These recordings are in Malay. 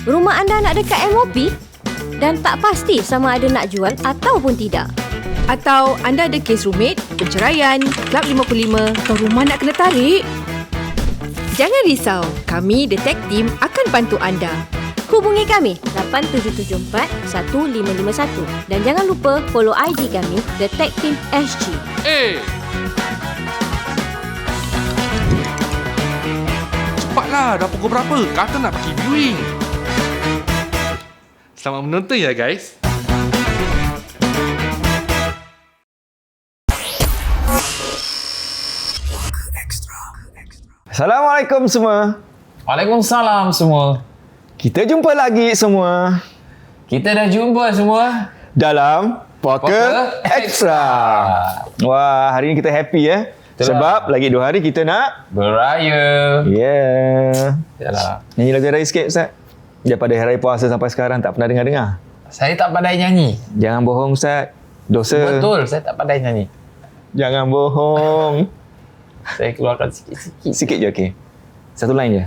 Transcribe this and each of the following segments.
Rumah anda nak dekat MOP dan tak pasti sama ada nak jual ataupun tidak. Atau anda ada kes rumit, perceraian, Kelab 55 atau rumah nak kena tarik? Jangan risau, kami Detect Team akan bantu anda. Hubungi kami 8774-1551 dan jangan lupa follow IG kami Detect Team SG. Cepatlah, dah pukul berapa? Kata nak pergi viewing. Selamat menonton ya guys. Assalamualaikum semua. Waalaikumsalam semua. Kita jumpa lagi semua Kita dah jumpa semua dalam Poker Extra. Wah, hari ni kita happy Itulah. Sebab lagi 2 hari kita nak beraya. Yeah. Yalah. Nyanyi lagu raya sikit Ustaz. Daripada hari raya puasa sampai sekarang tak pernah dengar-dengar. Saya tak pandai nyanyi. Jangan bohong Ustaz. Dosa. Betul, saya tak pandai nyanyi. Jangan bohong. Saya keluarkan sikit-sikit. Sikit je okey. Satu line je.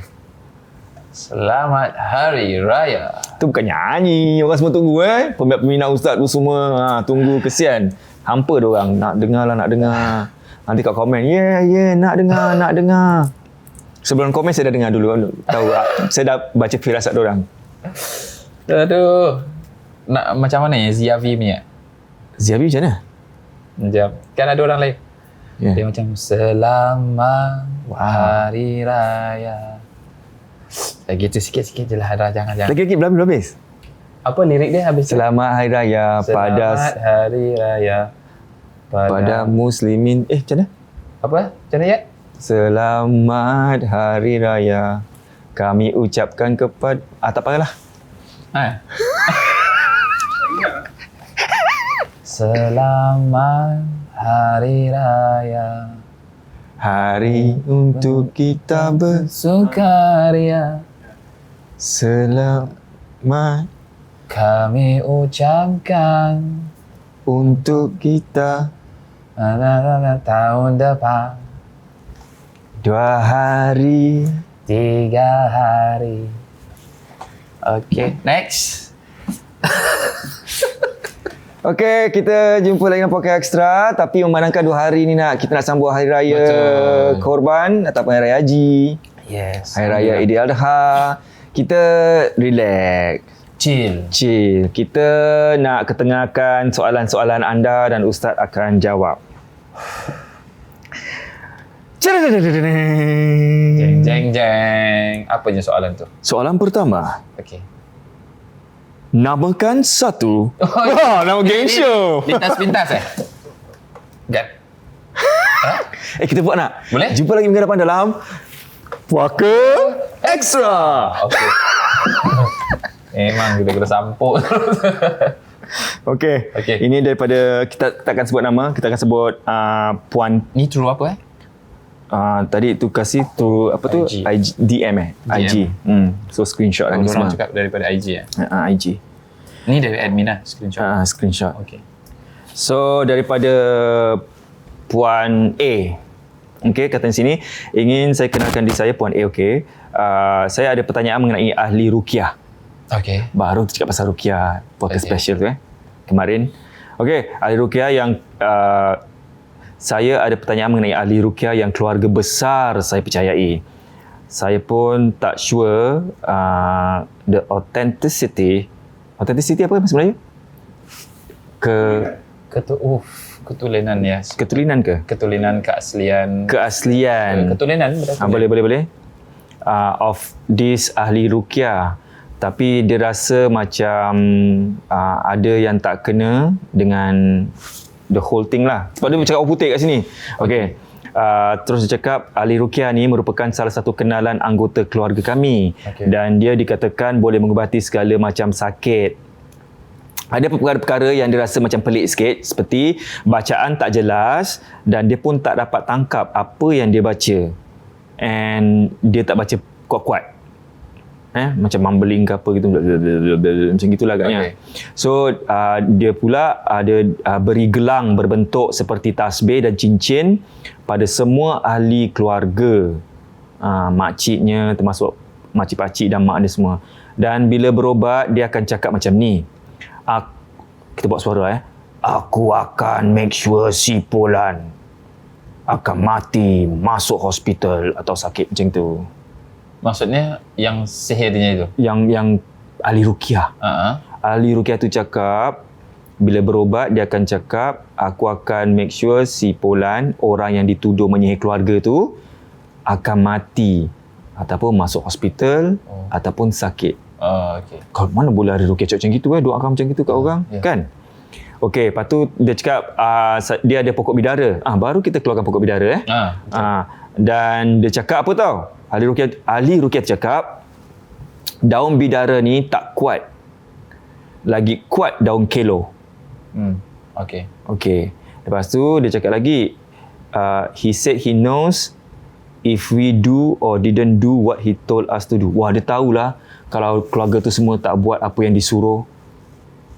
Selamat Hari Raya. Tu bukan nyanyi. Orang semua tunggu Peminat Ustaz tu semua tunggu, kesian. Hampa diorang. Nak dengar lah, nak dengar. Nanti kat komen, nak dengar, nak dengar. Sebelum komen saya dah dengar dulu. Tahu saya dah baca firasat diorang. Aduh. Nak macam mana ya Ziavi ni? Ziabi macam mana? Macam kan ada orang lain. Yeah. Dia macam Selamat Hari Raya. Gitu sikit-sikit je lah. Jangan. Lagi-lagi belum habis. Apa lirik dia habis? Selamat Hari Raya Selamat Hari Raya pada muslimin. Macam mana? Apa? Macam mana ya? Selamat Hari Raya kami ucapkan kepada... tak payahlah. Selamat Hari Raya, Hari untuk kita sukaria, selamat kami ucapkan untuk kita tahun depan 2 hari 3 hari. Okay, next. Okey, kita jumpa lagi dengan Poker Extra. Tapi memandangkan 2 hari ni kita nak sambut Hari Raya Korban ataupun Hari Raya Haji. Yes. Hari Raya Aidiladha. Kita relax. Chill. Kita nak ketengahkan soalan-soalan anda dan Ustaz akan jawab. Jeng. Apa je soalan tu? Soalan pertama. Okay. Namakan satu. Nama game show. Lintas pintas Kan? Kita buat nak? Boleh? Jumpa lagi minggu depan dalam Poker Extra. Okay. Memang kita kena sampuk. Okey. Okey. Ini daripada kita takkan sebut nama, kita akan sebut Puan. Ni true apa Tadi tu kasih tu apa tu IG. DM IG. So screenshot Orang semua. cakap daripada IG IG. Ni dari admin screenshot. Screenshot. Okay. So daripada Puan A. Okey, kata di sini ingin saya kenalkan diri saya Puan A. Okey. Saya ada pertanyaan mengenai ahli ruqyah. Okay. Baru tu cakap pasal ruqyah Poker Okay. Special tu kemarin. Okey, ahli ruqyah yang saya ada pertanyaan mengenai ahli ruqyah yang keluarga besar saya percayai. Saya pun tak sure the authenticity apa sebenarnya? Ketulinan ya. Ketulinan ke? Ketulinan keaslian. Ketulinan Boleh. Of this ahli ruqyah. Tapi dia rasa macam ada yang tak kena dengan the whole thing lah. Sebab dia bercakap orang putih kat sini. Okay. Terus dia cakap ahli ruqyah ni merupakan salah satu kenalan anggota keluarga kami. Okay. Dan dia dikatakan boleh mengubati segala macam sakit. Ada perkara-perkara yang dia rasa macam pelik sikit, seperti bacaan tak jelas dan dia pun tak dapat tangkap apa yang dia baca. And dia tak baca kuat-kuat. Macam mumbling ke apa gitu, macam gitulah agaknya. Okay. So dia pula ada beri gelang berbentuk seperti tasbih dan cincin pada semua ahli keluarga, makciknya termasuk makcik-pakcik dan mak dia semua. Dan bila berobat, dia akan cakap macam ni. Kita buat suara Aku akan make sure si Polan akan mati, masuk hospital atau sakit macam tu. Maksudnya yang sihirnya itu. Yang ahli ruqyah. Ahli ruqyah tu cakap, bila berobat dia akan cakap, aku akan make sure si Polan, orang yang dituduh menyihir keluarga tu, akan mati ataupun masuk hospital ataupun sakit. Okay. Kau mana boleh ahli ruqyah cakap macam gitu doakan macam gitu kat orang, kan? Okey, lepas tu dia cakap dia ada pokok bidara. Baru kita keluarkan pokok bidara dan dia cakap apa tau? Ahli ruqyah cakap daun bidara ni tak kuat. Lagi kuat daun kelo. Okay. Okey. Lepas tu dia cakap lagi, he said he knows if we do or didn't do what he told us to do. Wah, dia tahulah kalau keluarga tu semua tak buat apa yang disuruh.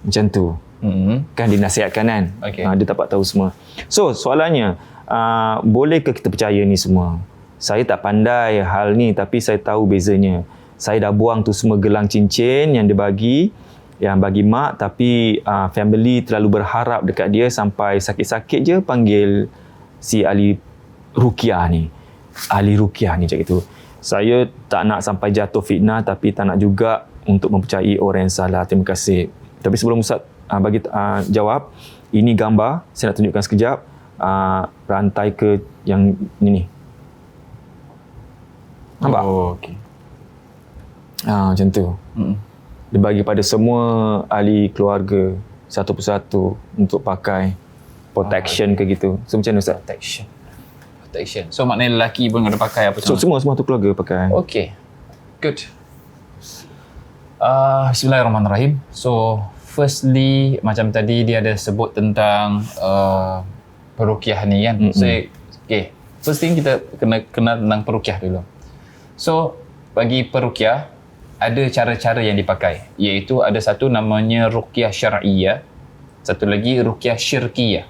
Macam tu. Kan dinasihatkan kan. Dia dapat tahu semua. So soalannya, bolehkah kita percaya ni semua? Saya tak pandai hal ni, tapi saya tahu bezanya. Saya dah buang tu semua gelang cincin yang dia bagi, yang bagi mak, tapi family terlalu berharap dekat dia sampai sakit-sakit je panggil si ahli ruqyah ni. Ahli ruqyah ni macam itu. Saya tak nak sampai jatuh fitnah, tapi tak nak juga untuk mempercayai orang yang salah. Terima kasih. Tapi sebelum Ustaz bagi jawab, ini gambar saya nak tunjukkan sekejap, rantai ke yang ni. Nampak? Okay. Macam tu. Dia bagi pada semua ahli keluarga satu persatu untuk pakai protection ke gitu. So macam mana Ustaz? Protection. So maknanya lelaki pun kena pakai apa So semua tu keluarga pakai. Okay. Good. Bismillahirrahmanirrahim. So firstly, macam tadi dia ada sebut tentang peruqyah ni kan. So, okay. First thing kita kena kenal tentang peruqyah dulu. So, bagi peruqyah, ada cara-cara yang dipakai. Iaitu ada satu namanya ruqyah syar'iyah. Satu lagi ruqyah syirkiyah.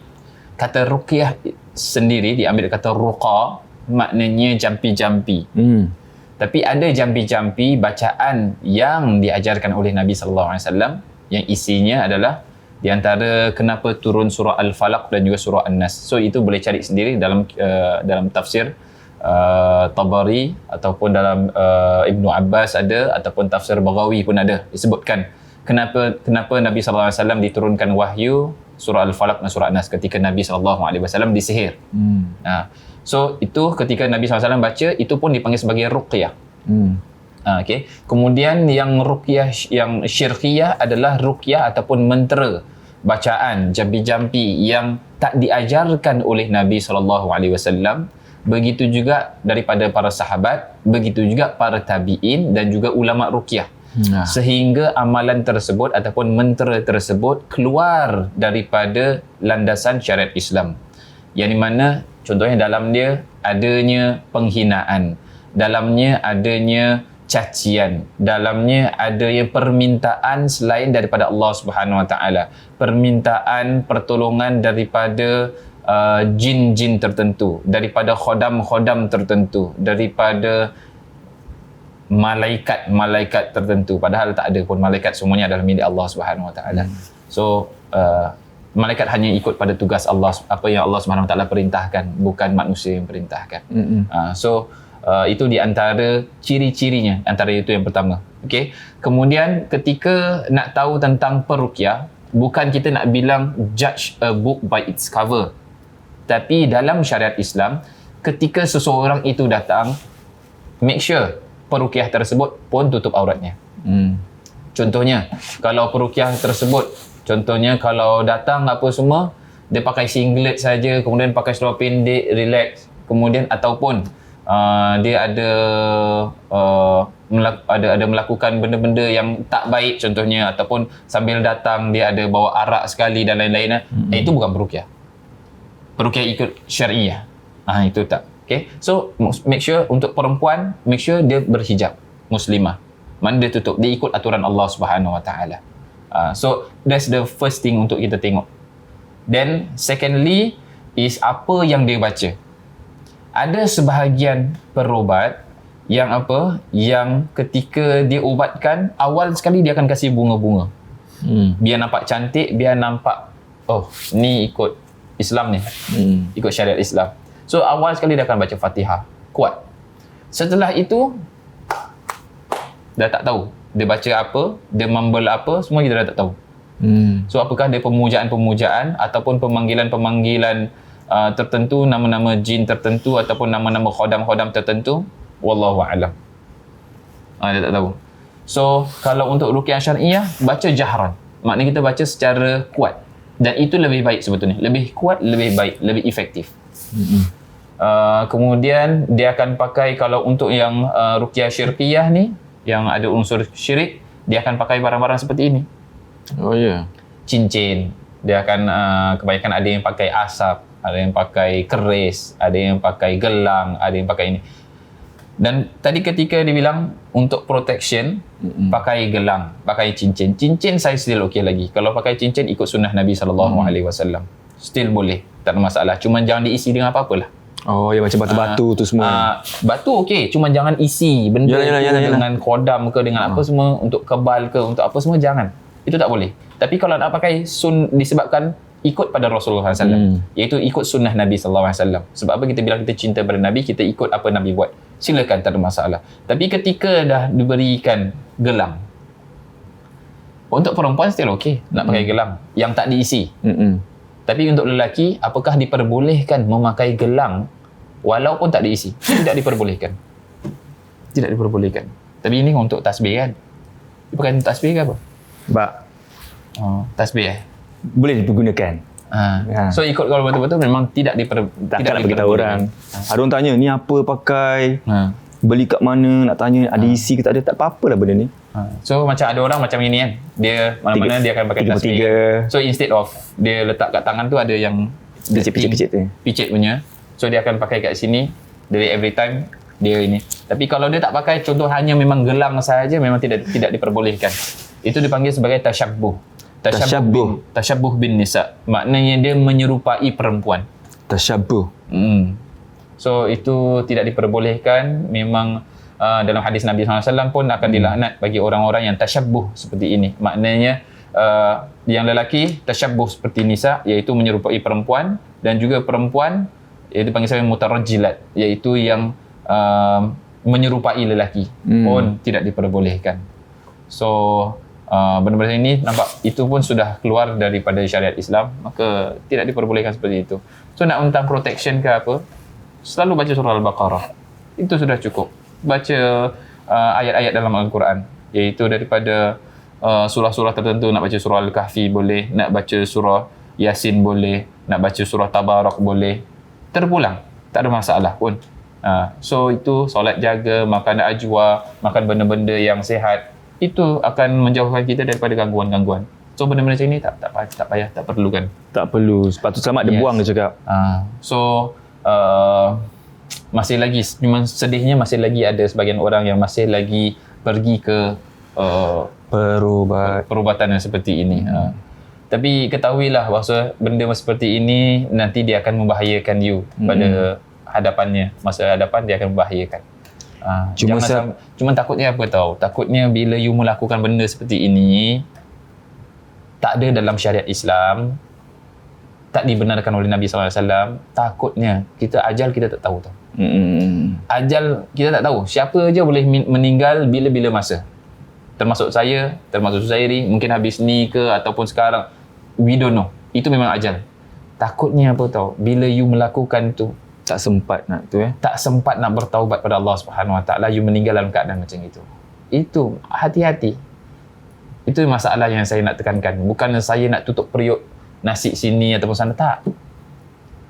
Kata ruqyah sendiri diambil kata ruqa, maknanya jampi-jampi. Tapi ada jampi-jampi bacaan yang diajarkan oleh Nabi SAW, yang isinya adalah di antara kenapa turun surah Al-Falaq dan juga surah An-Nas. So itu boleh cari sendiri dalam tafsir Tabari ataupun dalam Ibnu Abbas ada, ataupun tafsir Baghawi pun ada disebutkan kenapa Nabi SAW diturunkan wahyu surah Al-Falaq dan surah An-Nas ketika Nabi SAW disihir. So itu ketika Nabi SAW baca, itu pun dipanggil sebagai ruqyah. Okay. Kemudian yang ruqyah yang syirkiyah adalah ruqyah ataupun mentera, bacaan jampi-jampi yang tak diajarkan oleh Nabi SAW. Begitu juga daripada para sahabat, begitu juga para tabi'in dan juga ulama ruqyah. Sehingga amalan tersebut ataupun mentera tersebut keluar daripada landasan syariat Islam. Yang di mana contohnya dalam dia adanya penghinaan, dalamnya adanya cacian, dalamnya adanya permintaan selain daripada Allah Subhanahu Wa Taala, permintaan pertolongan daripada jin-jin tertentu, daripada khodam-khodam tertentu, daripada malaikat-malaikat tertentu, padahal tak ada pun malaikat, semuanya adalah milik Allah Subhanahu Wa Taala. So malaikat hanya ikut pada tugas Allah, apa yang Allah Subhanahu Wa Taala perintahkan, bukan manusia yang perintahkan. Itu di antara ciri-cirinya, antara itu yang pertama. Okey. Kemudian ketika nak tahu tentang peruqyah, bukan kita nak bilang judge a book by its cover. Tapi dalam syariat Islam, ketika seseorang itu datang, make sure peruqyah tersebut pun tutup auratnya. Contohnya, kalau peruqyah tersebut, contohnya kalau datang apa semua, dia pakai singlet saja, kemudian pakai seluar pendek, relax, kemudian ataupun dia ada melakukan benda-benda yang tak baik contohnya, ataupun sambil datang dia ada bawa arak sekali dan lain-lain, itu bukan peruqyah. Peruqyah ikut syariah. Itu tak. Okay. So make sure untuk perempuan, make sure dia berhijab, muslimah. Mana dia tutup, dia ikut aturan Allah Subhanahu Wa Taala. So that's the first thing untuk kita tengok. Then secondly is apa yang dia baca. Ada sebahagian perobat yang apa? Yang ketika dia ubatkan, awal sekali dia akan kasih bunga-bunga. Biar nampak cantik, biar nampak, oh, ni ikut Islam ni. Ikut syariat Islam. So, awal sekali dia akan baca Fatihah. Kuat. Setelah itu, dah tak tahu. Dia baca apa, dia mumble apa, semua kita dah tak tahu. So, apakah dia pemujaan-pemujaan ataupun pemanggilan-pemanggilan tertentu, nama-nama jin tertentu ataupun nama-nama khodam-khodam tertentu, wallahu a'lam. Dia tak tahu. So, kalau untuk ruqyah syar'iyah, baca jahran. Maknanya kita baca secara kuat. Dan itu lebih baik sebetulnya. Lebih kuat, lebih baik, lebih efektif. Kemudian, dia akan pakai, kalau untuk yang ruqyah syirkiyah ni, yang ada unsur syirik, dia akan pakai barang-barang seperti ini. Oh ya. Cincin. Dia akan, kebanyakan ada yang pakai asap, ada yang pakai keris, ada yang pakai gelang, ada yang pakai ini. Dan tadi ketika dia bilang untuk protection, pakai gelang, pakai cincin. Cincin saya still okey lagi. Kalau pakai cincin ikut sunnah Nabi SAW. Still boleh, tak ada masalah. Cuma jangan diisi dengan apa-apalah. Oh ya, macam batu-batu tu semua. Batu okey, cuma jangan isi benda dengan kodam ke, dengan apa semua, untuk kebal ke, untuk apa semua, jangan. Itu tak boleh. Tapi kalau nak pakai disebabkan ikut pada Rasulullah SAW, iaitu ikut sunnah Nabi SAW. Sebab apa kita bilang kita cinta pada Nabi, kita ikut apa Nabi buat. Silakan, tak ada masalah. Tapi ketika dah diberikan gelang, untuk perempuan still okey nak pakai gelang yang tak diisi. Tapi untuk lelaki, apakah diperbolehkan memakai gelang walaupun tak diisi? Tidak diperbolehkan. Tidak diperbolehkan. Tapi ini untuk tasbih kan? Dia pakai untuk tasbih ke apa? Tasbih Boleh dipergunakan. So ikut kalau betul-betul memang tidak Takkan nak beritahu orang. Ada orang tanya, ni apa pakai? Beli kat mana? Nak tanya ada isi ke tak ada? Tak apa-apalah benda ni. So macam ada orang macam ini kan. Dia mana-mana dia akan pakai tasbih. So instead of dia letak kat tangan tu ada yang Picit tu. Picit punya. So dia akan pakai kat sini. Dari every time dia ini. Tapi kalau dia tak pakai, contoh hanya memang gelang sahaja, memang tidak diperbolehkan. Itu dipanggil sebagai tasyabbuh. Tasyabbuh bin nisa. Maknanya dia menyerupai perempuan. Tasyabbuh. So itu tidak diperbolehkan. Memang dalam hadis Nabi SAW pun akan dilaknat bagi orang-orang yang tasyabbuh seperti ini. Maknanya yang lelaki tasyabbuh seperti nisa, iaitu menyerupai perempuan, dan juga perempuan iaitu dipanggil sebagai mutarajjilat, iaitu yang menyerupai lelaki pun tidak diperbolehkan. So benda-benda ini nampak itu pun sudah keluar daripada syariat Islam, maka tidak diperbolehkan seperti itu. So nak tentang protection ke apa, selalu baca surah Al-Baqarah. Itu sudah cukup. Baca ayat-ayat dalam Al-Quran, iaitu daripada surah-surah tertentu. Nak baca surah Al-Kahfi boleh, nak baca surah Yasin boleh, nak baca surah Tabarak boleh. Terpulang, tak ada masalah pun. So itu solat jaga, makan ajwa, makan benda-benda yang sihat, itu akan menjauhkan kita daripada gangguan-gangguan. So benda-benda macam ni tak payah, tak perlukan. Tak perlu. Sepatutnya selamat dia buang dia cakap. So masih lagi, memang sedihnya masih lagi ada sebagian orang yang masih lagi pergi ke perubatan yang seperti ini. Tapi ketahuilah bahawa benda seperti ini nanti dia akan membahayakan you pada hadapannya. Masa hadapan dia akan membahayakan. Cuma takutnya apa tahu? Takutnya bila you melakukan benda seperti ini, tak ada dalam syariat Islam, tak dibenarkan oleh Nabi SAW, takutnya ajal kita tak tahu tau. Ajal kita tak tahu. Siapa aja boleh meninggal bila-bila masa. Termasuk saya, termasuk Suzairi, mungkin habis ni ke ataupun sekarang. We don't know. Itu memang ajal. Takutnya apa tau? Bila you melakukan tu, tak sempat nak bertaubat pada Allah Subhanahu Wa Taala, you meninggal dalam keadaan macam itu. Itu hati-hati. Itu masalah yang saya nak tekankan. Bukan saya nak tutup periuk nasi sini ataupun sana, tak.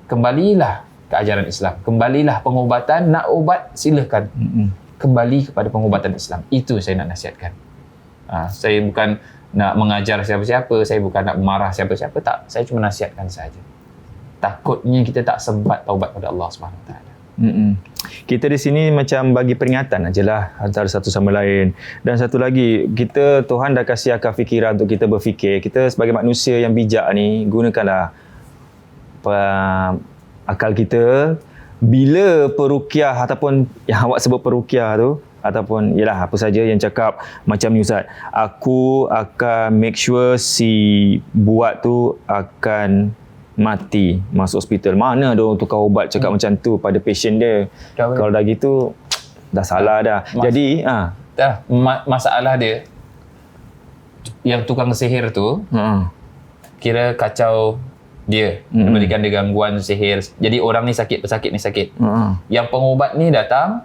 Kembalilah ke ajaran Islam. Kembalilah pengobatan, nak ubat silakan. Kembali kepada pengobatan Islam. Itu saya nak nasihatkan. Saya bukan nak mengajar siapa-siapa, saya bukan nak marah siapa-siapa, tak. Saya cuma nasihatkan saja. Takutnya kita tak sempat taubat pada Allah Subhanahu Wa Taala. Kita di sini macam bagi peringatan ajalah antara satu sama lain. Dan satu lagi, Tuhan dah kasih akal fikiran untuk kita berfikir. Kita sebagai manusia yang bijak ni, gunakanlah akal kita, bila peruqyah ataupun yang awak sebut peruqyah tu, ataupun yalah apa saja yang cakap macam ni Ustaz, aku akan make sure si buat tu akan mati masuk hospital. Mana ada orang tukar ubat cakap macam tu pada patient dia. Kalau dah gitu dah salah dah. Jadi masalah dia yang tukang sihir tu kira kacau dia, memberikan dia gangguan sihir. Jadi orang ni sakit, pesakit ni sakit. Yang pengubat ni datang,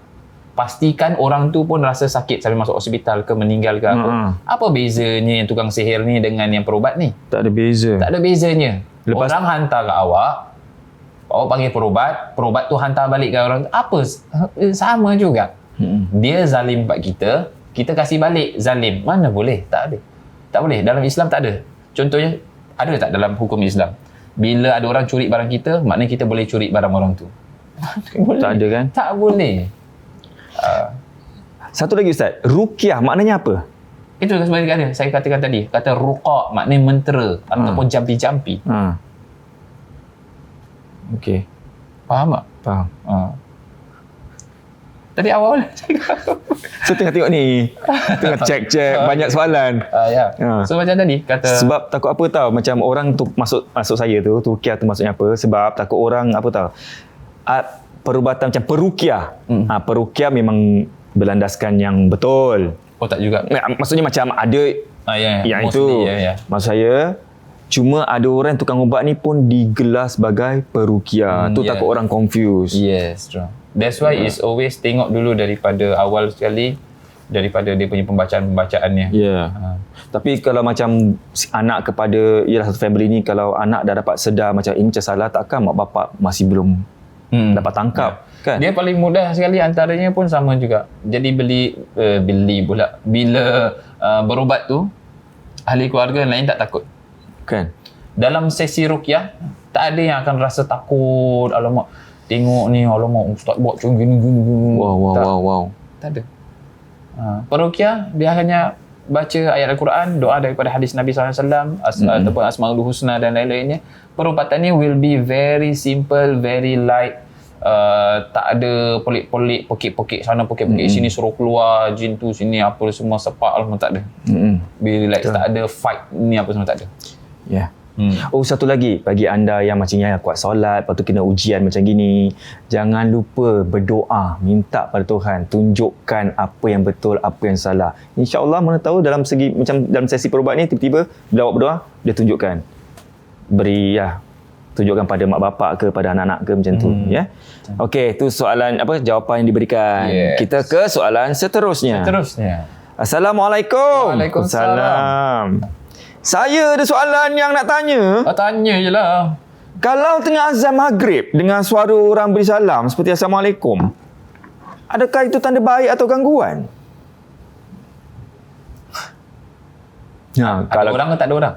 pastikan orang tu pun rasa sakit sampai masuk hospital ke meninggal ke apa. Apa bezanya yang tukang sihir ni dengan yang perubat ni? Tak ada beza. Tak ada bezanya. Lepas orang hantar ke awak panggil perubat tu hantar balik ke orang tu. Apa? Sama juga. Dia zalim kat kita kasih balik zalim. Mana boleh? Tak ada. Tak boleh. Dalam Islam tak ada. Contohnya, ada tak dalam hukum Islam? Bila ada orang curi barang kita, maknanya kita boleh curi barang orang tu. Tak ada kan? Tak boleh. Satu lagi Ustaz, ruqyah maknanya apa? Itu sebenarnya ada. Saya katakan tadi, kata ruqa maknanya mentera ataupun jampi-jampi. Okey. Faham tak? Faham. Tadi awal So tengah tengok ni, tengah check banyak soalan. ya. So macam tadi kata sebab takut apa tahu, macam orang tu masuk saya tu ruqyah tu maksudnya apa? Sebab takut orang apa tahu, perubatan macam peruqyah. Peruqyah memang berlandaskan yang betul. Oh tak juga. Maksudnya macam ada yang itu. Maksud saya cuma ada orang tukang ubat ni pun digelar sebagai peruqyah. Tu takut orang confuse. Yes, true. That's why it's always tengok dulu daripada awal sekali, daripada dia punya pembacaan-pembacaannya. Tapi kalau macam anak kepada satu family ni, kalau anak dah dapat sedar macam ini macam salah, takkan mak bapak masih belum dapat tangkap. Kan? Dia paling mudah sekali, antaranya pun sama juga. Jadi beli pula. Bila berubat tu, ahli keluarga lain tak takut. Kan? Dalam sesi ruqyah, tak ada yang akan rasa takut. Alamak, tengok ni, alamak ustaz buat macam gini. Wow. Tak ada. Peruqyah dia hanya baca ayat Al-Quran, doa daripada hadis Nabi SAW, ataupun Asmaul Husna dan lain-lainnya. Perubatannya will be very simple, very light. Tak ada pelik-pelik, pekik-pekik sana, pekik-pekik sini, suruh keluar jin tu sini, apa semua sepak Allah, tak ada. Very light. Tak ada fight ni apa semua, tak ada. Oh, satu lagi bagi anda yang macam yang kuat solat, lepas tu kena ujian macam gini, jangan lupa berdoa, minta pada Tuhan tunjukkan apa yang betul, apa yang salah. InsyaAllah mana tahu dalam segi macam dalam sesi perubat ni, tiba-tiba bila awak berdoa, dia tunjukkan, beri tunjukkan pada mak bapak ke pada anak-anak ke macam tu. Okey, tu soalan jawapan yang diberikan. Kita ke soalan seterusnya. Assalamualaikum. Waalaikumsalam. Saya ada soalan yang nak tanya. Tanya je lah. Kalau tengah azan maghrib dengan suara orang beri salam seperti Assalamualaikum, adakah itu tanda baik atau gangguan? Ada orang ke tak ada orang?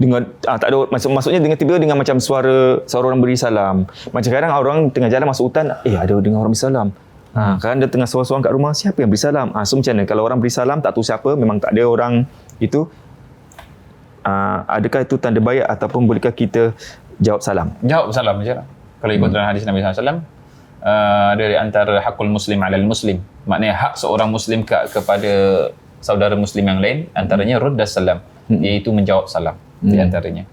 Dengan tak ada, maksudnya dengan tiba dengan macam suara orang beri salam. Macam kadang orang tengah jalan masuk hutan, ada dengar orang beri salam. Kadang dia tengah seorang-seorang kat rumah, siapa yang beri salam? So macam mana? Kalau orang beri salam tak tahu siapa, memang tak ada orang itu, adakah itu tanda baik ataupun bolehkah kita jawab salam? Jawab salam je lah. Kalau ikut dalam hadis Nabi SAW, ada di antara hakul muslim alal muslim. Maknanya hak seorang muslim kepada saudara muslim yang lain, antaranya ruddas salam, iaitu menjawab salam di antaranya.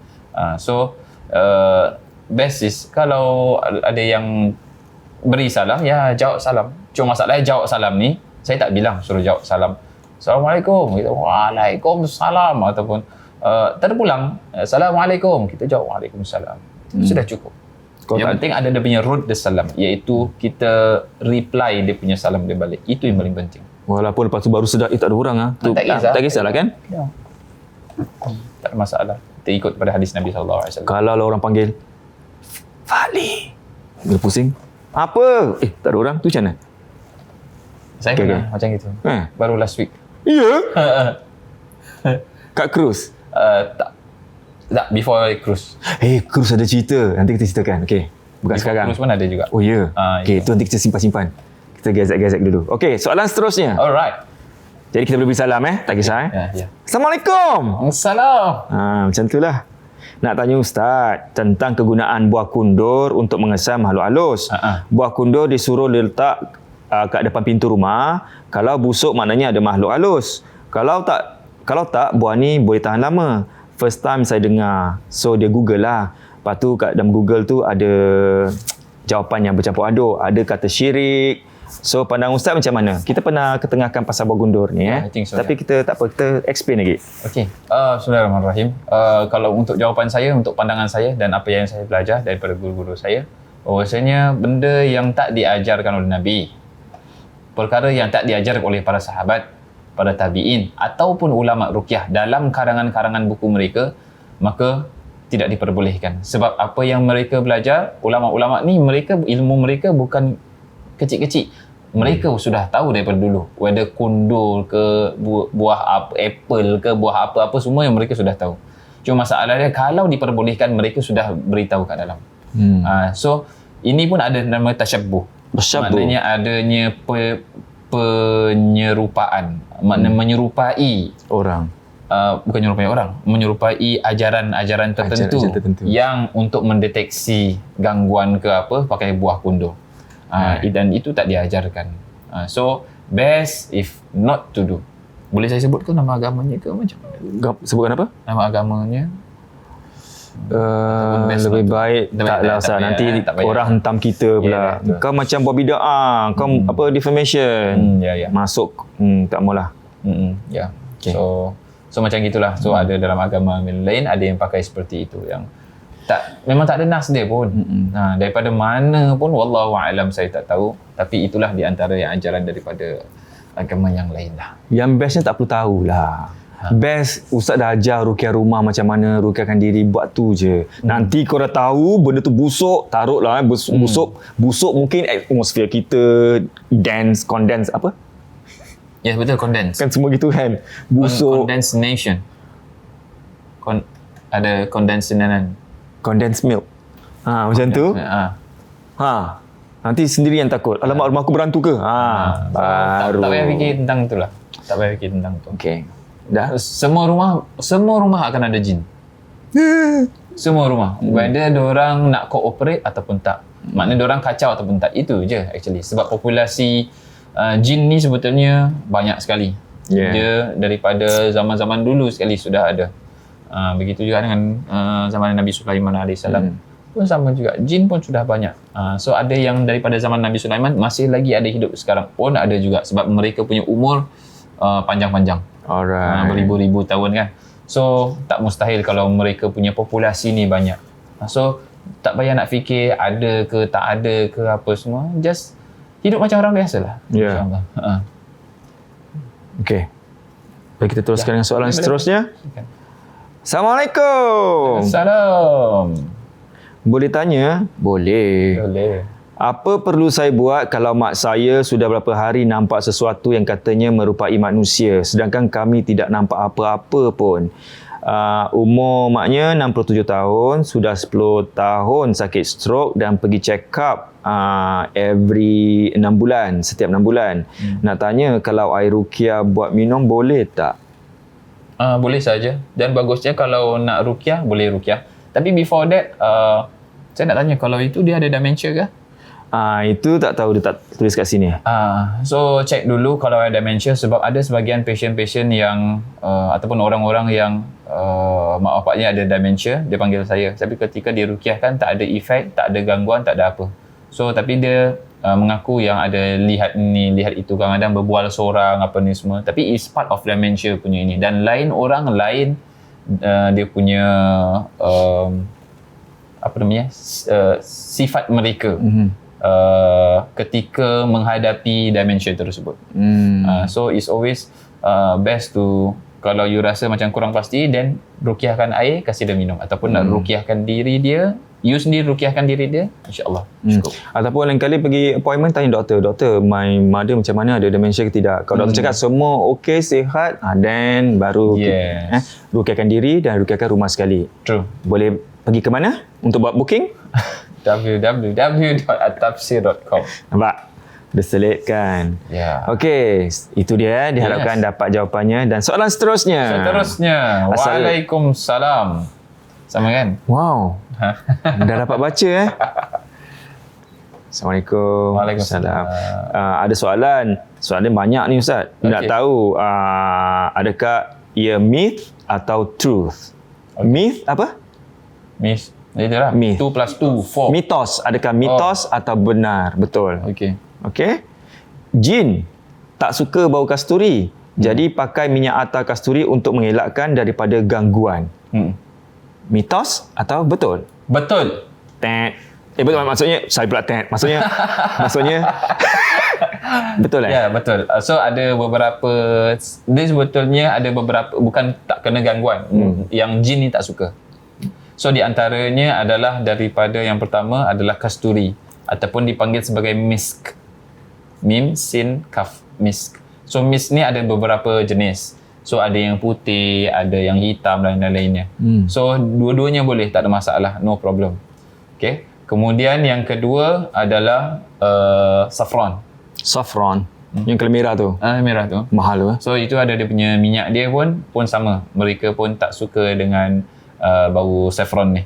Best is kalau ada yang beri salam, jawab salam. Cuma masalahnya jawab salam ni, saya tak bilang suruh jawab salam Assalamualaikum, kita Waalaikumsalam, ataupun terpulang Assalamualaikum, kita jawab Waalaikumsalam. Sudah cukup. Yang penting ada dia punya ruddas salam, iaitu kita reply dia punya salam dia balik. Itu yang paling penting. Walaupun lepas tu baru sedar tak ada orang tak kisahlah kan? Tak ada masalah. Kita ikut pada hadis Nabi SAW. Kalau orang panggil Fali, dia pusing. Apa? Tak ada orang, tu macam mana? Saya pernah macam gitu. Baru last week. Kat cruise? Tak, before cruise. Cruise ada cerita. Nanti kita ceritakan. Okey. Bukan before sekarang. Cruise pun ada juga. Oh ya? Okey, tu nanti kita simpan-simpan. Kita gezek-gezek dulu. Okey, soalan seterusnya. Alright. Jadi kita boleh beri salam tak kisah Ya. Assalamualaikum. Assalam. Macam itulah. Nak tanya Ustaz tentang kegunaan buah kundur untuk mengesam makhluk halus. Buah kundur disuruh letak kat depan pintu rumah. Kalau busuk maknanya ada makhluk halus. Kalau tak buah ni boleh tahan lama. First time saya dengar. So dia Google lah. Lepas tu kat dalam Google tu ada jawapan yang bercampur aduk. Ada kata syirik. So pandang Ustaz macam mana? Kita pernah ketengahkan pasal buah kundur ni I think so, Tapi kita tak apa, kita explain lagi. Okey, Bismillahirrahmanirrahim. Kalau untuk jawapan saya, untuk pandangan saya dan apa yang saya belajar daripada guru-guru saya, bahwasanya benda yang tak diajarkan oleh Nabi, perkara yang tak diajar oleh para sahabat, para tabi'in ataupun ulama ruqyah dalam karangan-karangan buku mereka, maka tidak diperbolehkan. Sebab apa yang mereka belajar, ulama-ulama ni ilmu mereka bukan kecil-kecil. Mereka sudah tahu daripada dulu. Whether kundur ke, buah apa, apple ke, buah apa-apa, semua yang mereka sudah tahu. Cuma masalahnya kalau diperbolehkan, mereka sudah beritahu kat dalam. So, ini pun ada nama tasyabbuh. Maknanya adanya penyerupaan. Maknanya menyerupai Orang. bukan menyerupai orang, menyerupai ajaran-ajaran tertentu yang untuk mendeteksi gangguan ke apa pakai buah kundur. Dan itu tak diajarkan. So best if not to do. Boleh saya sebut ke nama agamanya ke macam mana? Sebutkan apa? Nama agamanya? Lebih baik taklah Ustaz. Nanti orang hentam kita pula. Kau macam buat bid'ah, kau apa defamation. Masuk tak maulah. Okay. So macam gitulah. So ada dalam agama lain ada yang pakai seperti itu, yang memang tak ada nas dia pun. Daripada mana pun wallahu a'lam, saya tak tahu, tapi itulah di antara yang ajaran daripada agama yang lain lah. Yang bestnya tak perlu tahulah. Best Ustaz dah ajar ruqyah rumah macam mana, ruqyahkan diri, buat tu je. Nanti kau dah tahu benda tu busuk, taruhlah busuk mungkin atmosfer kita condense apa? Ya, betul, condense. Kan semua gitu kan. Busuk. Condensation. Ada kondensanan. Condensed milk. Macam tu. Nanti sendiri yang takut. Alamak, rumah aku berantu ke? Baru. Tak payah fikir tentang itulah. Tak payah fikir tentang tu. Okey. Dah. Semua rumah akan ada jin. Semua rumah. Whether diorang nak cooperate ataupun tak. Maknanya diorang kacau ataupun tak. Itu je actually. Sebab populasi jin ni sebetulnya banyak sekali. Dia daripada zaman-zaman dulu sekali sudah ada. Begitu juga dengan zaman Nabi Sulaiman AS pun sama juga. Jin pun sudah banyak. So ada yang daripada zaman Nabi Sulaiman masih lagi ada hidup sekarang pun ada juga. Sebab mereka punya umur panjang-panjang. Beribu-ribu tahun kan. So tak mustahil kalau mereka punya populasi ni banyak. So tak payah nak fikir ada ke tak ada ke apa semua. Just hidup macam orang biasa lah. InsyaAllah. Okay. Baik, kita teruskan dengan soalan seterusnya. Assalamualaikum. Salam. Boleh tanya? Boleh. Apa perlu saya buat kalau mak saya sudah berapa hari nampak sesuatu yang katanya merupai manusia, sedangkan kami tidak nampak apa-apa pun? Umur maknya 67 tahun, sudah 10 tahun sakit stroke dan pergi check up every 6 bulan, setiap 6 bulan. Nak tanya kalau air ruqyah buat minum boleh tak? Boleh saja. Dan bagusnya kalau nak ruqyah, boleh ruqyah. Tapi before that, saya nak tanya, kalau itu dia ada dementia ke? Itu tak tahu, dia tak tulis kat sini. So check dulu kalau ada dementia, sebab ada sebagian patient-patient yang ataupun orang-orang yang mak bapaknya ada dementia, dia panggil saya. Tapi ketika dia ruqyahkan tak ada efek, tak ada gangguan, tak ada apa. So tapi dia mengaku yang ada lihat ni, lihat itu, kadang-kadang berbual seorang apa ni semua. Tapi it's part of dementia punya ini. Dan lain orang lain dia punya apa namanya sifat mereka ketika menghadapi dementia tersebut. So it's always best to, kalau you rasa macam kurang pasti, then ruqyahkan air, kasih dia minum. Ataupun nak ruqyahkan diri dia, you sendiri ruqyahkan diri dia, insyaAllah cukup. Ataupun lain kali pergi appointment, tanya doktor, my mother macam mana, ada dementia ke tidak. Kalau doktor cakap semua okey, sihat, then baru ruqyahkan diri dan ruqyahkan rumah sekali. True. Boleh pergi ke mana untuk buat booking? www.atafsir.com. Nampak? Dia selitkan. Okey, itu dia. Diharapkan dapat jawapannya. Dan soalan seterusnya. Waalaikumsalam. Sama kan? Wow. Dah dapat baca Assalamualaikum. Waalaikumsalam. Ada soalan. Soalan banyak ni Ustaz. Nak Okey. tahu adakah ia myth atau truth? Myth apa? Miss. Itulah. Myth. 2 plus 2, 4. Mitos. Adakah mitos atau benar? Betul. Okey. Okey. Jin tak suka bau kasturi. Jadi pakai minyak atar kasturi untuk mengelakkan daripada gangguan. Mitos atau betul? Betul. Tet. Betul maksudnya saya pula tet. Maksudnya betul Ya, betul. So ada beberapa, dia sebetulnya ada beberapa, bukan tak kena gangguan. Yang jin ni tak suka. So di antaranya adalah daripada yang pertama adalah kasturi ataupun dipanggil sebagai misk. Mim, sin, kaf, misk. So misk ni ada beberapa jenis. So ada yang putih, ada yang hitam dan lain-lainnya. So dua-duanya boleh, tak ada masalah, no problem. Okay. Kemudian yang kedua adalah saffron. Saffron. Yang kalau merah tu. Merah tu. Mahal tu. So itu ada dia punya minyak dia pun sama. Mereka pun tak suka dengan bau saffron ni.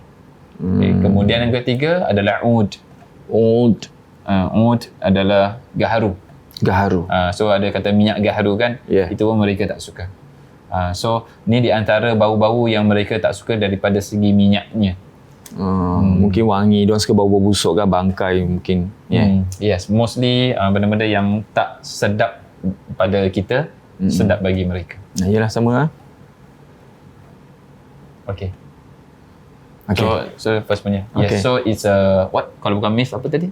Okay. Kemudian yang ketiga adalah oud. Oud. Oud adalah gaharu. Gaharu. So ada kata minyak gaharu kan, Yeah. itu pun mereka tak suka. So ni di antara bau-bau yang mereka tak suka daripada segi minyaknya. Mungkin wangi. Diorang suka bau-bau busuk kan, bangkai mungkin. Yes, mostly benda-benda yang tak sedap pada kita, sedap bagi mereka. Nah, yelah sama. Okay. Okay. So first punya. Okay. Yes, so it's a what? Kalau bukan myth apa tadi?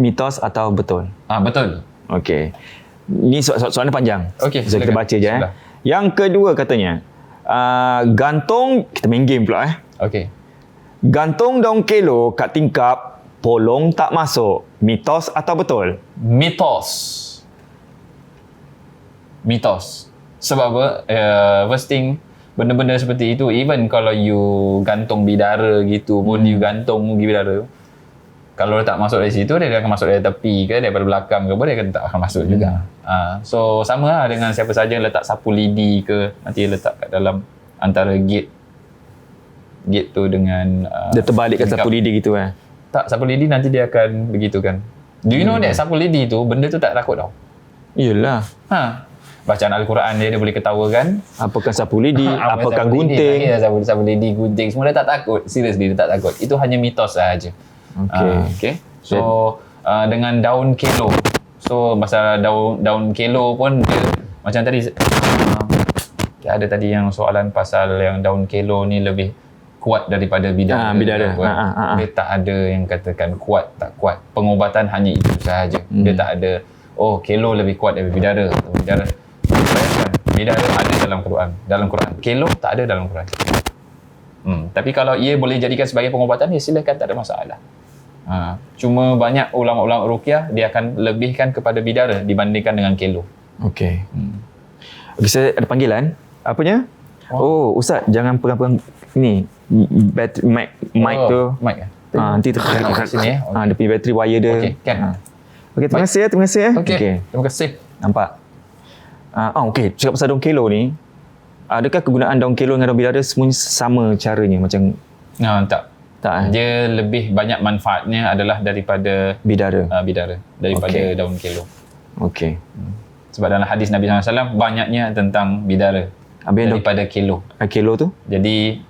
Mitos atau betul? Betul. Okey. Ni soalan panjang. Okey, So kita silakan. baca je. Bismillah. Yang kedua katanya, gantung, kita main game pula Okay. Gantung daun kelo kat tingkap, polong tak masuk. Mitos atau betul? Mitos. Sebab apa? First thing, benda-benda seperti itu, even kalau you gantung bidara gitu pun, you gantung bidara, kalau dia tak masuk dari situ, dia akan masuk dari tepi ke, daripada belakang ke pun, dia tak akan masuk juga. So sama lah dengan siapa saja yang letak sapu lidi ke, nanti letak kat dalam antara gate tu dengan Dia terbalikkan tingkap. sapu lidi gitu Tak, sapu lidi nanti dia akan begitu kan. Do you know that sapu lidi tu, benda tu tak takut tau. Yelah. Bacaan Al-Quran dia boleh ketawa kan. Apakah sapu lidi? Apakah sapu lidi, gunting? sapu lidi, gunting, semua dia tak takut. Seriously, dia tak takut. Itu hanya mitos sahaja. Okay. So, dengan daun kelo. So, masalah daun kelo pun dia, macam tadi, ada tadi yang soalan pasal yang daun kelo ni lebih kuat daripada bidara. Bidara. Dia tak ada yang katakan kuat, tak kuat. Pengobatan hanya itu sahaja. Dia tak ada, kelo lebih kuat daripada bidara. Bidara. Bayangkan, bidara ada dalam Quran. Kelo tak ada dalam Quran. Tapi kalau ia boleh jadikan sebagai pengobatan, ya silakan, tak ada masalah. Cuma banyak ulama-ulama ruqyah dia akan lebihkan kepada bidara dibandingkan dengan kelo. Okey. Okey, saya ada panggilan. Apanya? Ustaz, jangan pegang-pegang ni bateri mic tu. Mic Nanti tu kat sini dia punya bateri wire dia. Okey, kan. Okey, terima kasih ya. Okey. Terima kasih. Nampak? Okey, cakap pasal daun kelo ni, adakah kegunaan daun kelo dengan daun bidara semuanya sama caranya macam Tak. Dia lebih banyak manfaatnya adalah daripada bidara? bidara, daripada daun kelo. Okey. Sebab dalam hadis Nabi SAW banyaknya tentang bidara daripada kelo. Kelo tu? Jadi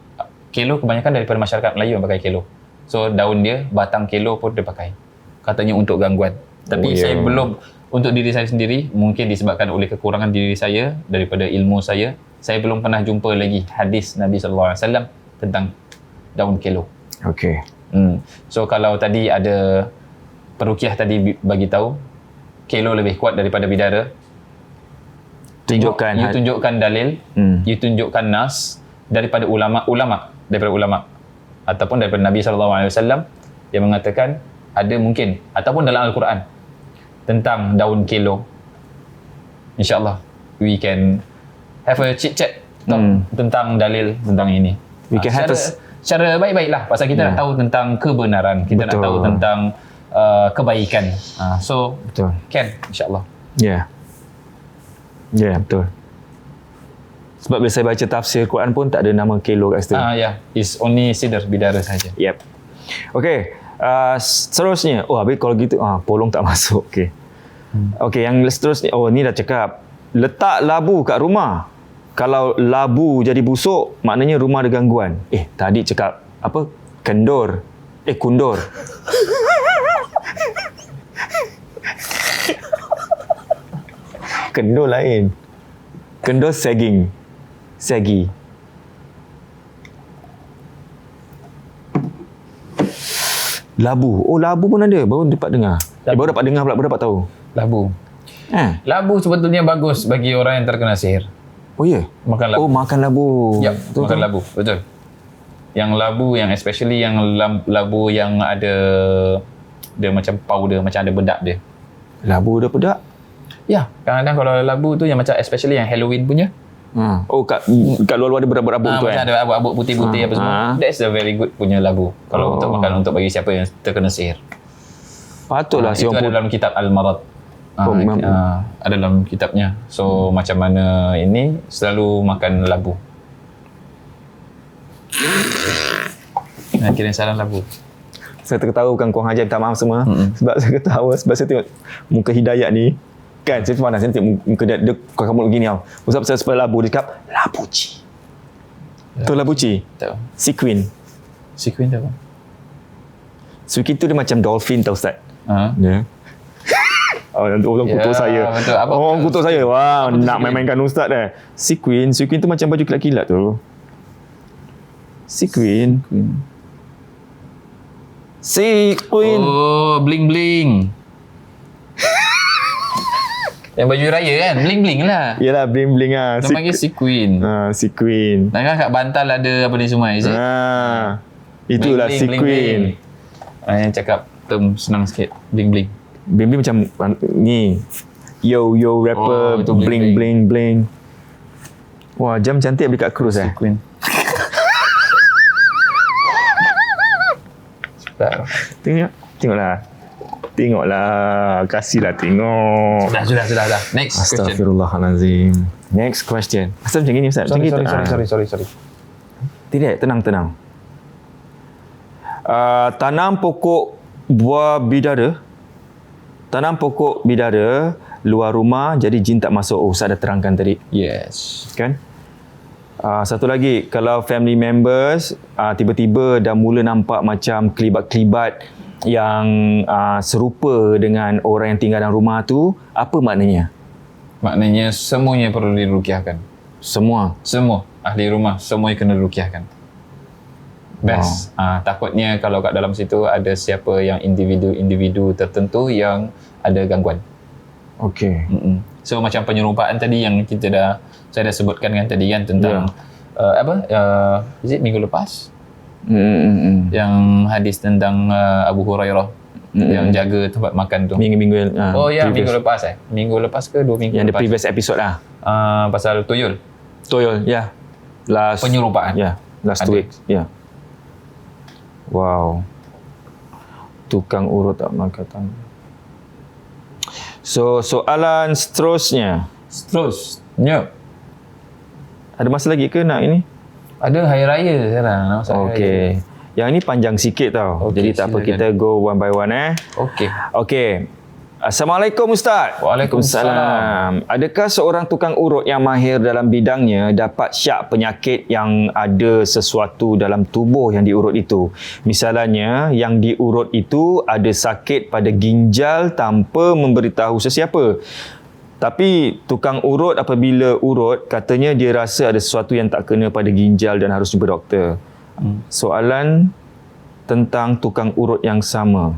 kelo kebanyakan daripada masyarakat Melayu yang pakai kelo. So daun dia, batang kelo pun dia pakai. Katanya untuk gangguan. Tapi saya belum, untuk diri saya sendiri, mungkin disebabkan oleh kekurangan diri saya daripada ilmu saya belum pernah jumpa lagi hadis Nabi SAW tentang daun kelo. Okey. So kalau tadi ada peruqyah tadi bagi tahu kelo lebih kuat daripada bidara, Tunjukkan. you tunjukkan dalil, you tunjukkan nas daripada ulama ataupun daripada Nabi SAW yang mengatakan ada mungkin, ataupun dalam Al-Quran tentang daun kelo. InsyaAllah we can have a chit chat tentang dalil tentang ini. We can have secara baik-baiklah, pasal kita nak tahu tentang kebenaran, kita nak tahu tentang kebaikan. So betul. Kan, insyaAllah. Ya. Ya, betul. Sebab bila saya baca tafsir Quran pun tak ada nama kelo kat situ. It's only sidr, bidara saja. Yep. Okey, seterusnya. Oh, habis kalau gitu polong tak masuk. Okey. Okey, yang seterusnya. Oh, ni dah cakap. Letak labu kat rumah. Kalau labu jadi busuk, maknanya rumah ada gangguan. Tadi cakap apa? Kundur. Kendor lain. Kendor sagging. Saggy. Labu. Oh, labu pun ada. Baru dapat dengar. Baru dapat dengar pula. Baru dapat tahu. Labu. Labu sebetulnya bagus bagi orang yang terkena sihir. Oh, ya? Makan labu. Oh, makan labu. Ya, makan labu. Betul. Yang labu, yang especially yang labu yang ada dia macam powder, macam ada bedak dia. Labu ada bedak? Ya, kadang-kadang kalau labu tu yang macam especially yang Halloween punya. Oh, kat luar-luar ada berabuk-rabuk tu macam ada abuk-abuk putih-putih apa semua. That's a very good punya labu. Kalau untuk makan untuk bagi siapa yang terkena sihir. Patutlah itu ada dalam kitab Al-Marad. Ada dalam kitabnya. So macam mana ini selalu makan labu. Kira saran labu. Saya terketawa bukan Kuang Haji, minta maaf semua. Sebab saya ketawa, sebab saya tengok muka Hidayat ni. Kan, saya panas. Saya tengok muka dia kamu begini tau. Sebab saya sebab labu, dia cakap, labuci. Tu labuci? Tahu. Sequin. Sequin tu apa? Sequin tu dia macam dolphin tau Ustaz. Ya. Orang kutuk saya. Betul. Orang kutuk saya. Wah, nak main-mainkan Ustaz dah. Sequin tu macam baju kilat-kilat tu. Sequin. Oh, bling-bling. Yang baju raya kan? Bling-bling lah. Yelah, bling-bling lah. Dia panggil sequin. Sequin. Dan kan kat bantal ada apa ni semua, is it? Itulah sequin. Yang cakap term senang sikit. Bling-bling. Bling-bling macam ni. Yo rapper. Itu bling. Wah, jam cantik beli kat cruise Sequin. Tengoklah. Kasihlah tengok. Sudah. Next question. Astaghfirullahalazim. Next question. Asal macam ni Ustaz? Sorry. Tidak, tenang. Tanam pokok buah bidara. Tanam pokok bidara luar rumah jadi jin tak masuk. Oh, Ustaz dah terangkan tadi. Yes. Kan? Satu lagi, kalau family members tiba-tiba dah mula nampak macam kelibat-kelibat yang serupa dengan orang yang tinggal dalam rumah tu, apa maknanya? Maknanya semuanya perlu dirukiahkan. Semua ahli rumah semuanya kena dirukiahkan. Best. Takutnya kalau kat dalam situ ada siapa yang individu tertentu yang ada gangguan. Okey. So macam penyerupaan tadi yang saya dah sebutkan kan tadi kan tentang is it minggu lepas? Yang hadis tentang Abu Hurairah yang jaga tempat makan tu. Minggu minggu lepas Minggu lepas ke 2 minggu yang lepas? Yang the previous episode lah. Pasal tuyul. Ya. Last penyerupaan. Ya, last 2 weeks. Ya. Wow. Tukang urut tak makan. So, soalan seterusnya. Ada masa lagi ke nak ini? Ada hari raya sekarang. Okey. Yang ni panjang sikit tau. Jadi tak apa, kita go one by one Okey. Assalamualaikum Ustaz. Waalaikumsalam. Adakah seorang tukang urut yang mahir dalam bidangnya dapat syak penyakit yang ada sesuatu dalam tubuh yang diurut itu? Misalnya, yang diurut itu ada sakit pada ginjal tanpa memberitahu sesiapa. Tapi tukang urut apabila urut, katanya dia rasa ada sesuatu yang tak kena pada ginjal dan harus jumpa doktor. Soalan tentang tukang urut yang sama.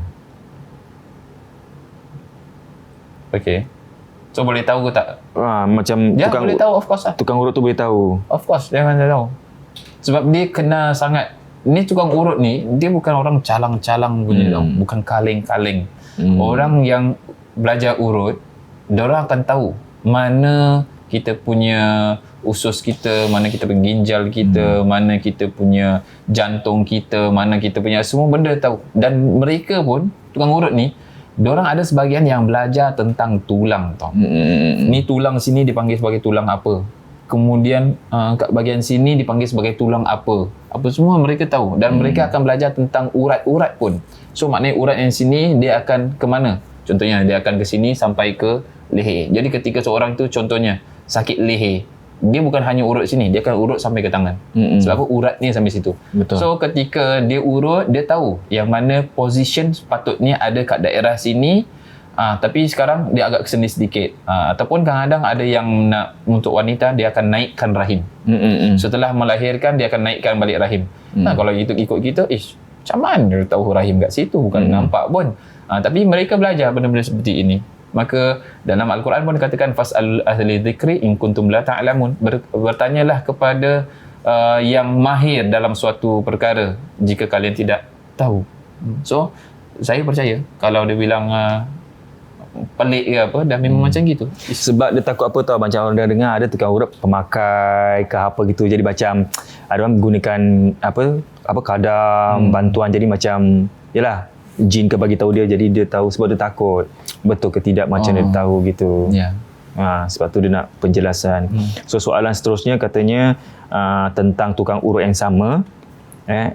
Okey. So boleh tahu ke tak? Macam boleh tahu, of course lah. Tukang urut tu boleh tahu. Of course, dia akan tahu. Sebab dia kena sangat. Ni tukang urut ni, dia bukan orang calang-calang punya tau. Bukan kaleng-kaleng. Orang yang belajar urut, diorang akan tahu mana kita punya usus kita, mana kita punya ginjal kita, mana kita punya jantung kita, mana kita punya semua benda tahu. Dan mereka pun, tukang urut ni, diorang ada sebahagian yang belajar tentang tulang tau. Ni tulang sini dipanggil sebagai tulang apa. kemudian kat bahagian sini dipanggil sebagai tulang apa semua mereka tahu, dan mereka akan belajar tentang urat-urat pun. So maknanya urat yang sini dia akan ke mana? Contohnya dia akan ke sini sampai ke leher. Jadi ketika seorang tu contohnya sakit leher, dia bukan hanya urut sini, dia akan urut sampai ke tangan. Sebab apa? Urat ni sampai situ. Betul. So ketika dia urut, dia tahu yang mana position sepatutnya ada kat daerah sini. Tapi sekarang dia agak keseni sedikit. Ataupun kadang-kadang ada yang nak, untuk wanita dia akan naikkan rahim. Setelah melahirkan dia akan naikkan balik rahim. Kalau itu ikut kita, macam mana dia tahu rahim kat situ, bukan nampak pun. Tapi mereka belajar benda-benda seperti ini. Maka dalam Al-Quran pun dikatakan fas'al ahli dzikri in kuntum la ta'lamun. Bertanyalah kepada yang mahir dalam suatu perkara jika kalian tidak tahu. So saya percaya kalau dia bilang pelik ke apa, dah memang macam gitu. Sebab dia takut apa tahu, macam orang dah dengar ada tukang urut pemakai ke apa gitu, jadi macam ada orang gunakan apa kadam bantuan, jadi macam yalah jin ke bagi tahu dia, jadi dia tahu sebab dia takut betul ke tidak macam dia tahu gitu. Sebab tu dia nak penjelasan. So soalan seterusnya katanya tentang tukang urut yang sama.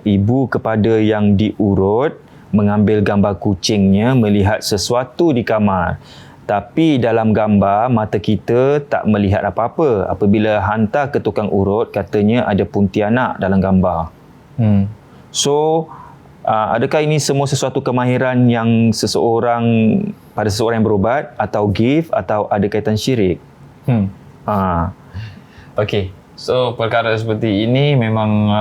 Ibu kepada yang diurut mengambil gambar kucingnya melihat sesuatu di kamar. Tapi dalam gambar mata kita tak melihat apa-apa. Apabila hantar ke tukang urut, katanya ada puntianak dalam gambar. So, adakah ini semua sesuatu kemahiran yang pada seseorang yang berubat, atau gift, atau ada kaitan syirik? Okey. So, perkara seperti ini memang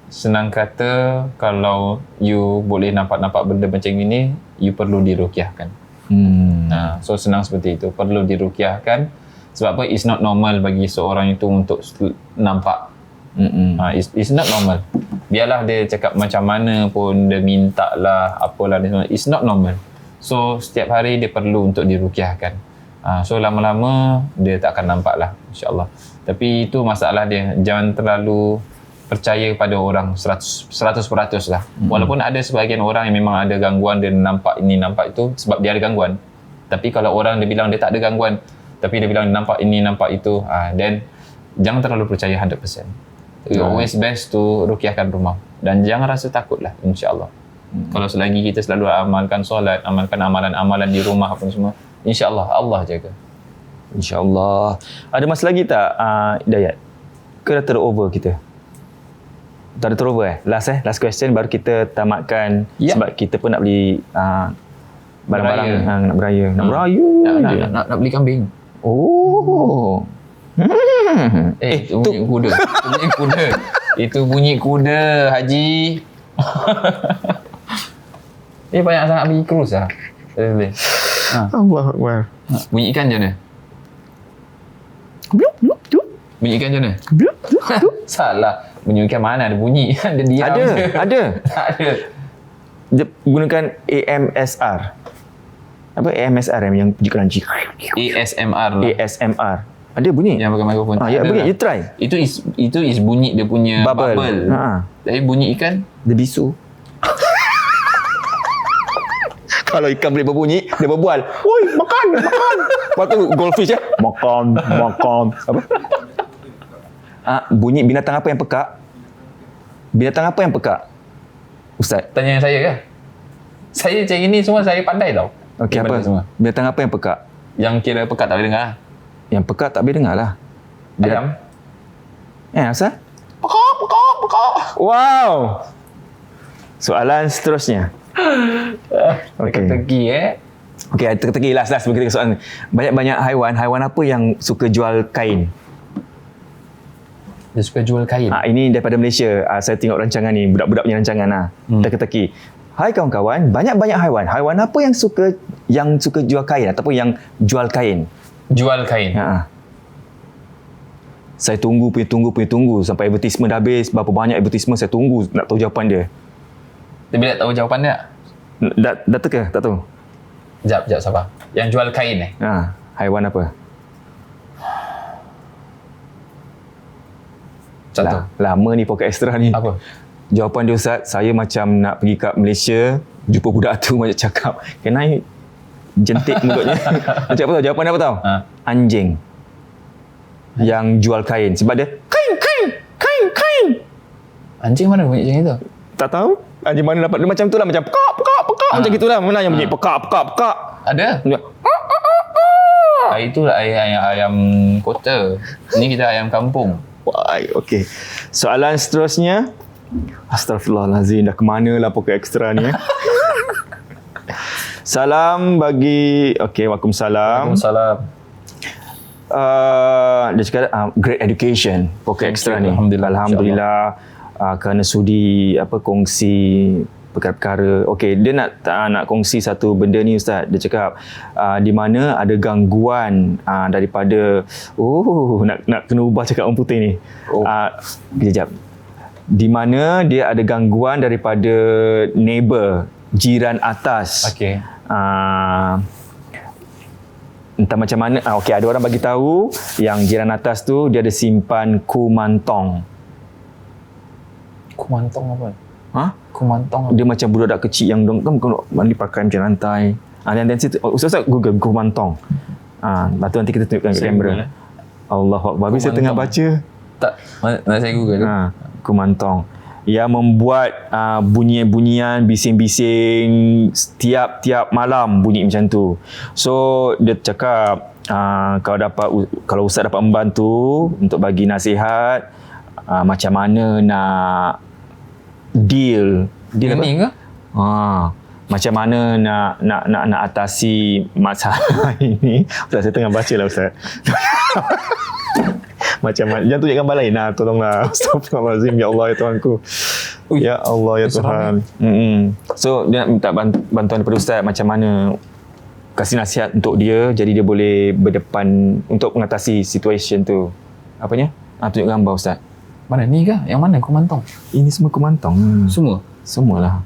senang kata, kalau you boleh nampak-nampak benda macam ini, you perlu diruqyahkan. So senang seperti itu, perlu diruqyahkan. Sebab apa? It's not normal bagi seorang itu untuk nampak. It's not normal. Biarlah dia cakap macam mana pun, dia minta lah apalah, it's not normal. So setiap hari dia perlu untuk diruqyahkan. So lama-lama dia tak akan nampak lah, insyaAllah. Tapi itu masalah dia, jangan terlalu percaya pada orang 100% lah. Walaupun ada sebahagian orang yang memang ada gangguan, dia nampak ini nampak itu sebab dia ada gangguan. Tapi kalau orang dia bilang dia tak ada gangguan, tapi dia bilang nampak ini nampak itu, then jangan terlalu percaya 100%. Always best to ruqyahkan rumah, dan jangan rasa takut lah, insyaAllah. Kalau selagi kita selalu amalkan solat, amalkan amalan-amalan di rumah apa semua, insyaAllah Allah jaga. InsyaAllah. Ada masa lagi tak Dayat? Ke dah terover kita? Tak ada terover Last question baru kita tamatkan. Sebab kita pun nak beli barang-barang nak beraya. Nak beli kambing. Itu bunyi kuda. Itu bunyi kuda, Haji. Banyak sangat pergi cruise lah. Allahu Akbar. Bunyi ikan macam mana? Bunyi ikan macam mana? Salah. Bunyi ikan mana ada bunyi? Dia diam. Ada. Tak ada. Dia gunakan AMSR. Apa AMSR yang bunyi crunchy? ASMR lah. ASMR. Ada bunyi? Yang pakai mikrofon. Ya, bunyi. Lah. You try. Itu is bunyi dia punya bubble. Tapi bunyi ikan? Dia bisu. Kalau ikan boleh berbunyi, dia berbual. Woi, makan. Lepas tu goldfish makan. Apa? Bunyi binatang apa yang pekak? Binatang apa yang pekak? Ustaz. Tanya saya ke? Saya macam ini semua saya pandai tau. Okey, apa? Semua. Binatang apa yang pekak? Yang kira pekat tak boleh dengar. Yang pekat tak boleh dengar lah. Ayam. Asal? Pekak. Wow. Soalan seterusnya. Teka-teki Okey, teka-teki last kita ke soalan. Banyak-banyak haiwan apa yang suka jual kain? Dia suka jual kain. Ini daripada Malaysia. Saya tengok rancangan ni, budak-budak punya rancangan Teka-teki. Hai kawan-kawan, banyak-banyak haiwan. Haiwan apa yang suka jual kain ataupun yang jual kain? Jual kain. Saya tunggu sampai advertisement dah habis. Berapa banyak advertisement saya tunggu nak tahu jawapan dia. Dia bila tahu jawapan dia? Dah teka? Tak tahu. Sekejap sabar. Yang jual kain haiwan apa? Lama ni Pocket Extra ni. Apa? Jawapan dia Ustaz, saya macam nak pergi kat Malaysia, jumpa budak tu macam cakap, can I jentik mulutnya? Macam apa tahu? Jawapan dia apa tahu? Anjing. yang jual kain. Sebab dia kain. Anjing mana bunyi macam itu? Tak tahu anjing mana dapat. Dia macam tu lah. Macam pekak. Macam gitulah. Mana yang bunyi pekak. Ada? Dia, Itulah ayam kota. Ni kita ayam kampung. wah, okey. Soalan seterusnya. Astaghfirullahalazim. Dah ke mana lah pokok ekstra ni. Salam bagi... Okey, waalaikumsalam. Waalaikumsalam. Dia cakap great education pokok ekstra ni. Alhamdulillah. Kerana sudi kongsi perkara-perkara. Okey, dia nak kongsi satu benda ni Ustaz. Dia cakap di mana ada gangguan daripada nak kena ubah cakap orang putih ni. Kejap. Di mana dia ada gangguan daripada neighbor, jiran atas. Okey. Entah macam mana. Okey, ada orang bagi tahu yang jiran atas tu dia ada simpan kumantong. Kumantong apa? Ha? Kumantong apa? Dia macam budak kecil yang mandi pakai macam lantai. Dan situ Ustaz Google kumantong. Lepas tu nanti kita tunjukkan kat kamera. Allahuakbar. Habis saya tengah baca. Tak, nak saya Google. Kumantong. Yang membuat bunyi-bunyian, bising-bising tiap-tiap malam bunyi macam tu. So dia cakap kalau Ustaz dapat membantu untuk bagi nasihat macam mana nak deal apa? Ni ke? Macam mana nak atasi masalah ini. Ustaz, saya tengah baca lah Ustaz. Macam mana? Jangan tunjuk gambar lain. Tolonglah. Astagfirullahalazim. Ya Allah ya Tuhanku. Ya Allah ya Tuhan. So dia nak minta bantuan daripada Ustaz macam mana kasih nasihat untuk dia jadi dia boleh berdepan untuk mengatasi situasi tu. Apanya? Tunjuk gambar Ustaz. Mana ni ke? Yang mana kumantong? Ini semua kumantong. Semua? Semualah.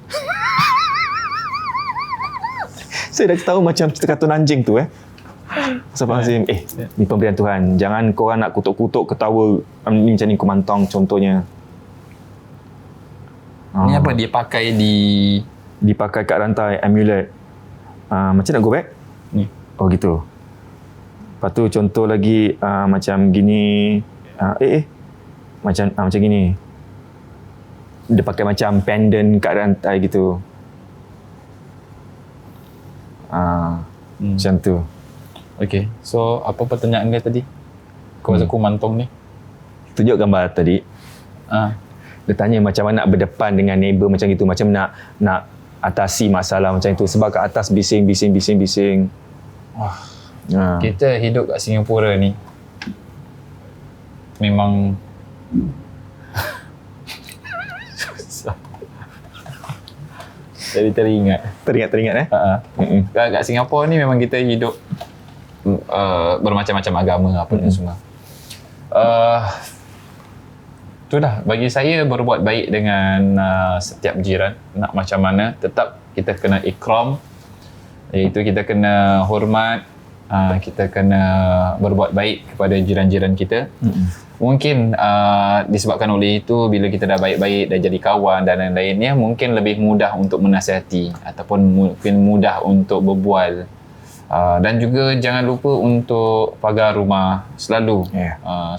Saya dah tahu macam cerita kartun anjing tu Astagfirullahalazim. Ni pemberian Tuhan. Jangan korang nak kutuk-kutuk ketawa ni macam ni kumantong contohnya. Ni apa dia pakai dipakai kat rantai amulet. Macam nak go back? Ni. Oh gitu. Lepas tu contoh lagi macam gini. Macam gini. Dia pakai macam pendant kat rantai gitu. Macam tu. Okay. So, apa pertanyaan dia tadi? Kuasa kumantong ni? Tunjuk gambar tadi. Dia tanya macam mana nak berdepan dengan neighbor macam gitu. Macam nak atasi masalah macam itu. Sebab kat atas bising. Wah. Kita hidup kat Singapura ni memang jadi teringat kat Singapura ni memang kita hidup bermacam-macam agama apa dan semua. Itulah bagi saya berbuat baik dengan setiap jiran. Nak macam mana tetap kita kena ikram, iaitu kita kena hormat, kita kena berbuat baik kepada jiran-jiran kita. Mungkin disebabkan oleh itu bila kita dah baik-baik, dah jadi kawan dan lain-lainnya, mungkin lebih mudah untuk menasihati ataupun mungkin mudah untuk berbual. Dan juga jangan lupa untuk pagar rumah selalu.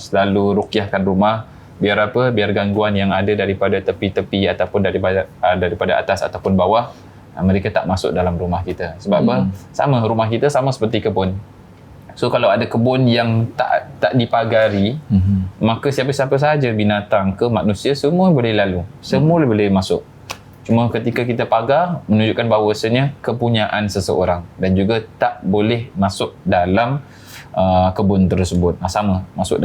Selalu ruqyahkan rumah. Biar apa? Biar gangguan yang ada daripada tepi-tepi ataupun daripada atas ataupun bawah, mereka tak masuk dalam rumah kita. Sebab apa? Sama, rumah kita sama seperti kebun. So kalau ada kebun yang tak dipagari, maka siapa-siapa sahaja, binatang ke manusia, semua boleh lalu. Semua boleh masuk. Cuma ketika kita pagar, menunjukkan bahawasanya kepunyaan seseorang dan juga tak boleh masuk dalam kebun tersebut. Sama, masuk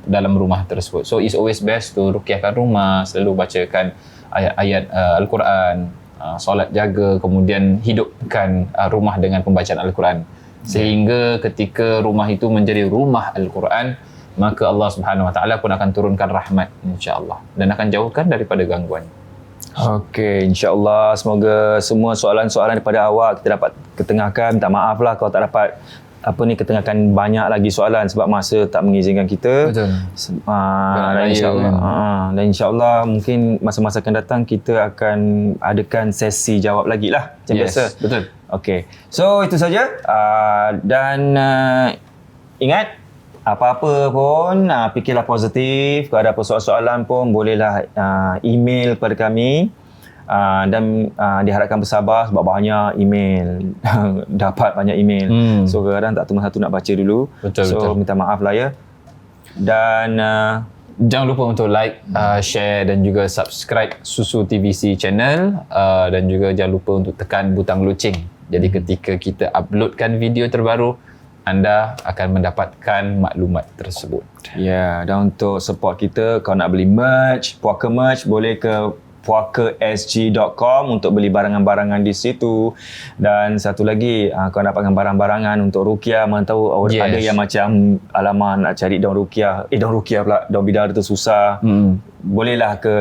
dalam rumah tersebut. So it's always best to ruqyahkan rumah, selalu bacakan ayat-ayat Al-Quran, solat jaga, kemudian hidupkan rumah dengan pembacaan Al-Quran. Sehingga ketika rumah itu menjadi rumah Al-Quran, maka Allah Subhanahu Wa Taala pun akan turunkan rahmat, insya-Allah, dan akan jauhkan daripada gangguan. Okey, insya-Allah semoga semua soalan-soalan daripada awak kita dapat ketengahkan. Minta maaf lah kalau tak dapat ketengahkan banyak lagi soalan sebab masa tak mengizinkan kita. Betul. Dan insya-Allah dan insya-Allah mungkin masa-masa akan datang kita akan adakan sesi jawab lagi lah macam biasa. Betul. Okey. So itu saja dan ingat Apa-apa pun, fikirlah positif. Kalau ada apa soalan-soalan pun, bolehlah email kepada kami. Dan diharapkan bersabar sebab banyak email. Dapat banyak email. So, kadang tak satu nak baca dulu. Betul. Minta maaf lah ya. Dan jangan lupa untuk like, share dan juga subscribe Susu TVC channel, dan juga jangan lupa untuk tekan butang loceng. Jadi ketika kita uploadkan video terbaru, anda akan mendapatkan maklumat tersebut. ya, dan untuk support kita, kalau nak beli merch, Puaka Merch, boleh ke puakasg.com untuk beli barangan-barangan di situ. Dan satu lagi, kalau dapatkan barang-barangan untuk Ruqyah, mana tahu ada yang macam alamak nak cari daun Ruqyah, daun Ruqyah pula, daun bidara tu susah. Bolehlah ke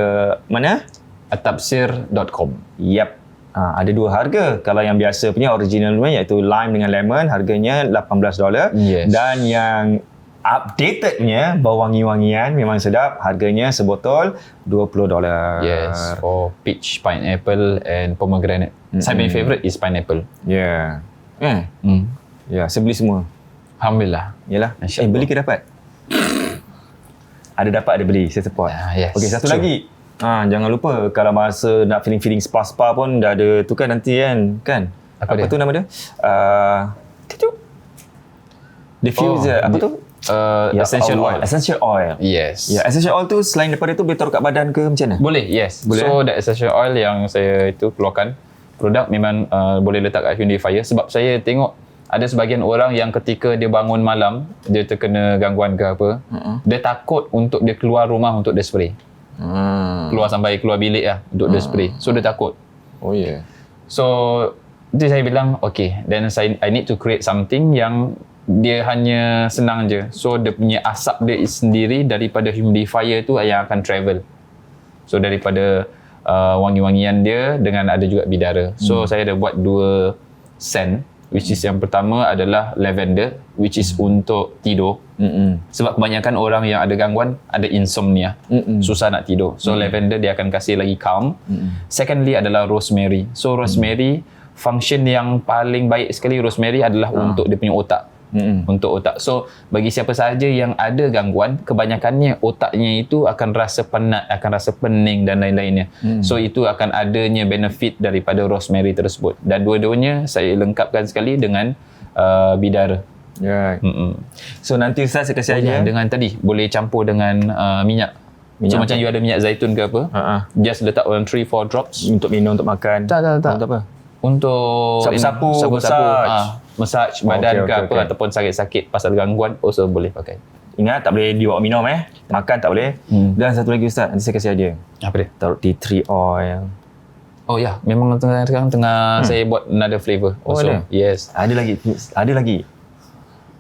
mana? Atapsir.com. Yap. Ada dua harga. Kalau yang biasa punya original punya, iaitu lime dengan lemon, harganya $18. Yes. Dan yang updated punya bau wangi-wangian memang sedap, harganya sebotol $20. Yes, for peach, pineapple and pomegranate. Saya punya favourite is pineapple. Ya. Ya, saya beli semua. Alhamdulillah. Yalah. InsyaAllah. Beli ke dapat? Ada dapat, ada beli. Saya support. Yes. Okey, satu True. lagi. Jangan lupa kalau masa nak feeling spa pun dah ada tu kan nanti kan. Apa dia? tu nama dia? Diffuser. Apa tu? Essential oil. Essential oil. Yes. Ya, essential oil tu selain daripada tu boleh taruh kat badan ke macam mana? Boleh, yes. Boleh, So, that essential oil yang saya itu keluarkan, produk memang boleh letak kat humidifier. Sebab saya tengok ada sebagian orang yang ketika dia bangun malam, dia terkena gangguan ke apa, dia takut untuk dia keluar rumah untuk dia spray. Keluar sampai keluar bilik lah untuk dia spray. So, dia takut. Oh ya. Yeah. So, jadi saya bilang, okay, then I need to create something yang dia hanya senang je. So, dia punya asap dia sendiri daripada humidifier tu yang akan travel. So, daripada wangi-wangian dia dengan ada juga bidara. So, saya ada buat 2 scent, which is yang pertama adalah lavender, which is untuk tidur. Sebab kebanyakan orang yang ada gangguan ada insomnia, susah nak tidur. So, lavender dia akan kasih lagi calm. Secondly adalah rosemary. So, rosemary, function yang paling baik sekali rosemary adalah untuk dia punya otak. Untuk otak. So, bagi siapa sahaja yang ada gangguan, kebanyakannya otaknya itu akan rasa penat, akan rasa pening dan lain-lainnya. So, itu akan adanya benefit daripada rosemary tersebut. Dan dua-duanya saya lengkapkan sekali dengan bidara. Right. So, nanti Ustaz saya kasih idea. Dengan tadi, boleh campur dengan minyak. So, macam you ada minyak zaitun ke apa, just letak 3-4 drops. Untuk minum, untuk makan. Tak. Untuk apa? Untuk Sapu-sapu, massage. badan Okay. ataupun sakit-sakit pasal gangguan also boleh pakai. Ingat, tak boleh dibawa minum Makan tak boleh. Dan satu lagi Ustaz, nanti saya kasih idea. Apa dia? Taruh tea tree oil. Oh ya, memang sekarang tengah saya buat another flavor also. ada? Yes. Ada lagi.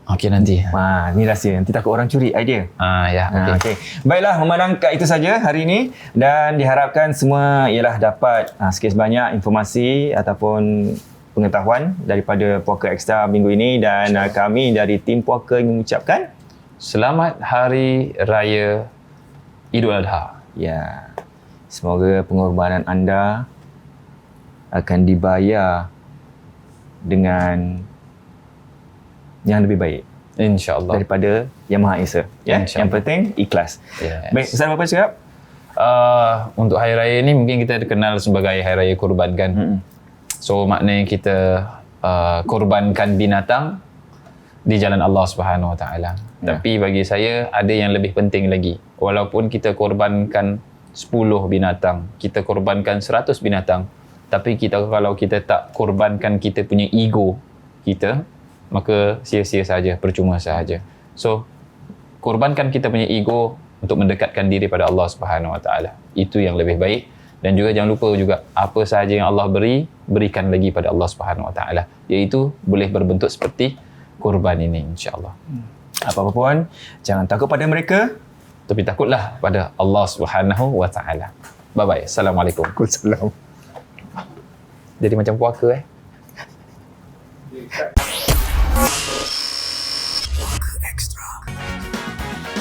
Okey nanti. Ni rahsia. Nanti takut orang curi idea. Ya, okey. Okay. Baiklah, memandang kat itu saja hari ini, dan diharapkan semua ialah dapat sikit sebanyak informasi ataupun pengetahuan daripada Puaka Extra minggu ini, dan kami dari tim Puaka mengucapkan Selamat Hari Raya Idul Adha. ya, semoga pengorbanan anda akan dibayar dengan yang lebih baik InsyaAllah. daripada Yang Maha Esa. Ya, InsyaAllah. yang penting ikhlas. Yes. Baik, Ustaz apa cakap? Untuk Hari Raya ni mungkin kita dikenal sebagai Hari Raya Kurban kan. So maknanya kita korbankan binatang di jalan Allah Subhanahu Wa Taala. Tapi bagi saya ada yang lebih penting lagi. Walaupun kita korbankan 10 binatang, kita korbankan 100 binatang, tapi kalau kita tak korbankan kita punya ego kita, maka sia-sia saja, percuma sahaja. So korbankan kita punya ego untuk mendekatkan diri pada Allah Subhanahu Wa Taala. Itu yang lebih baik. Dan juga jangan lupa juga apa sahaja yang Allah berikan lagi pada Allah Subhanahu Wa Taala, iaitu boleh berbentuk seperti kurban ini, insya-Allah. Apa-apa pun, jangan takut pada mereka, Tapi takutlah pada Allah Subhanahu Wa Taala. Bye bye. Assalamualaikum. Waalaikumsalam. Jadi macam puaka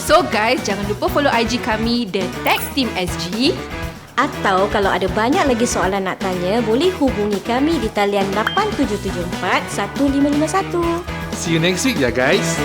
So guys, jangan lupa follow IG kami The Tech Team SG. Atau kalau ada banyak lagi soalan nak tanya, boleh hubungi kami di talian 8774 1551. See you next week ya guys.